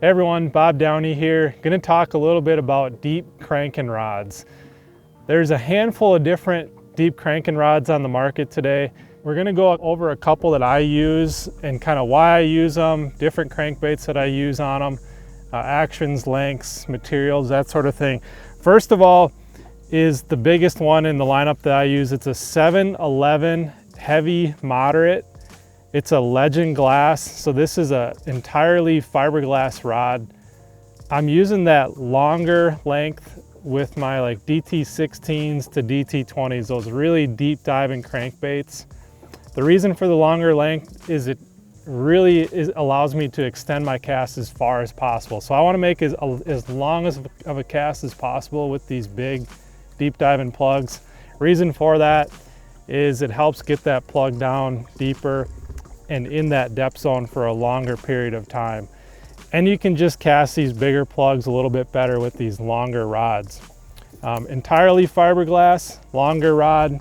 Hey everyone, Bob Downey here. Going to talk a little bit about deep cranking rods. There's a handful of different deep cranking rods on the market today. We're going to go over a couple that I use and kind of why I use them, different crankbaits that I use on them, actions, lengths, materials, that sort of thing. First of all is the biggest one in the lineup that I use. It's a 711 heavy moderate. It's a Legend glass, so this is a entirely fiberglass rod. I'm using that longer length with my DT16s to DT20s, those really deep diving crankbaits. The reason for the longer length is it really allows me to extend my cast as far as possible. So I want to make as long of a cast as possible with these big deep diving plugs. Reason for that is it helps get that plug down deeper and in that depth zone for a longer period of time. And you can just cast these bigger plugs a little bit better with these longer rods. Entirely fiberglass, longer rod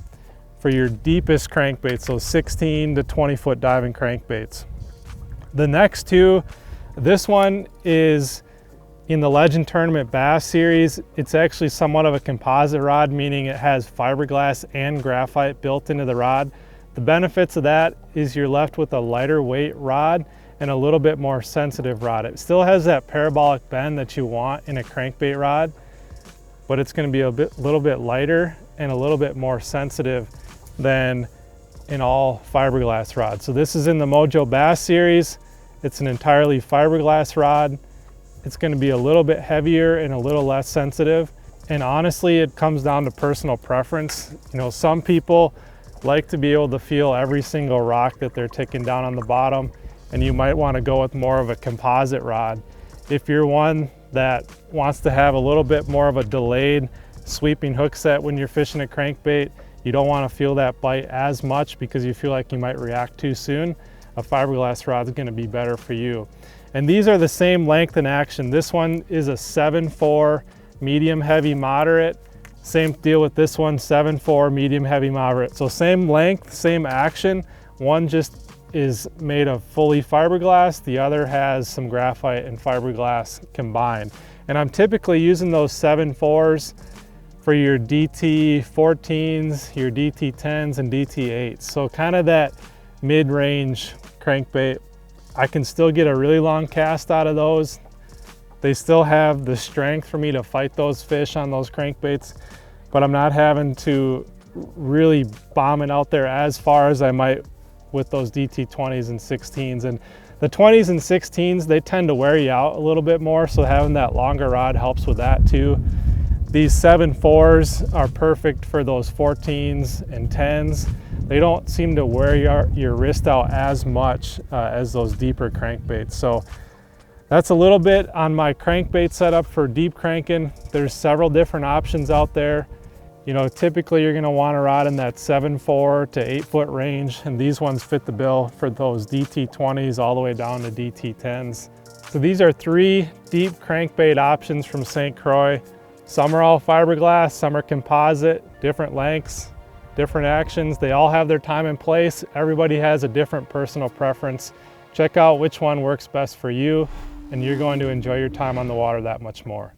for your deepest crankbaits, so 16 to 20 foot diving crankbaits. The next two, this one is in the Legend Tournament Bass Series. It's actually somewhat of a composite rod, meaning it has fiberglass and graphite built into the rod. The benefits of that is you're left with a lighter weight rod and a little bit more sensitive rod. It still has that parabolic bend that you want in a crankbait rod, but it's going to be a little bit lighter and a little bit more sensitive than in all fiberglass rods. So this is in the Mojo Bass Series. It's an entirely fiberglass rod. It's going to be a little bit heavier and a little less sensitive. And honestly, it comes down to personal preference. You know, some people like to be able to feel every single rock that they're taking down on the bottom, and you might want to go with more of a composite rod. If you're one that wants to have a little bit more of a delayed sweeping hook set when you're fishing a crankbait, you don't want to feel that bite as much because you feel like you might react too soon, a fiberglass rod is going to be better for you. And these are the same length and action. This one is a 7.4 medium heavy moderate. Same deal with this one, 7.4 medium heavy moderate. So same length, same action. One just is made of fully fiberglass. The other has some graphite and fiberglass combined. And I'm typically using those 7.4s for your DT14s, your DT10s, and DT8s. So kind of that mid-range crankbait. I can still get a really long cast out of those. They still have the strength for me to fight those fish on those crankbaits, but I'm not having to really bomb it out there as far as I might with those DT20s and 16s. And the 20s and 16s, they tend to wear you out a little bit more, so having that longer rod helps with that too. These 7.4s are perfect for those 14s and 10s. They don't seem to wear your wrist out as much as those deeper crankbaits. So that's a little bit on my crankbait setup for deep cranking. There's several different options out there. You know, typically you're going to want a rod in that 7.4 to 8 foot range, and these ones fit the bill for those DT20s all the way down to DT10s. So these are three deep crankbait options from St. Croix. Some are all fiberglass, some are composite, different lengths, different actions. They all have their time and place. Everybody has a different personal preference. Check out which one works best for you, and you're going to enjoy your time on the water that much more.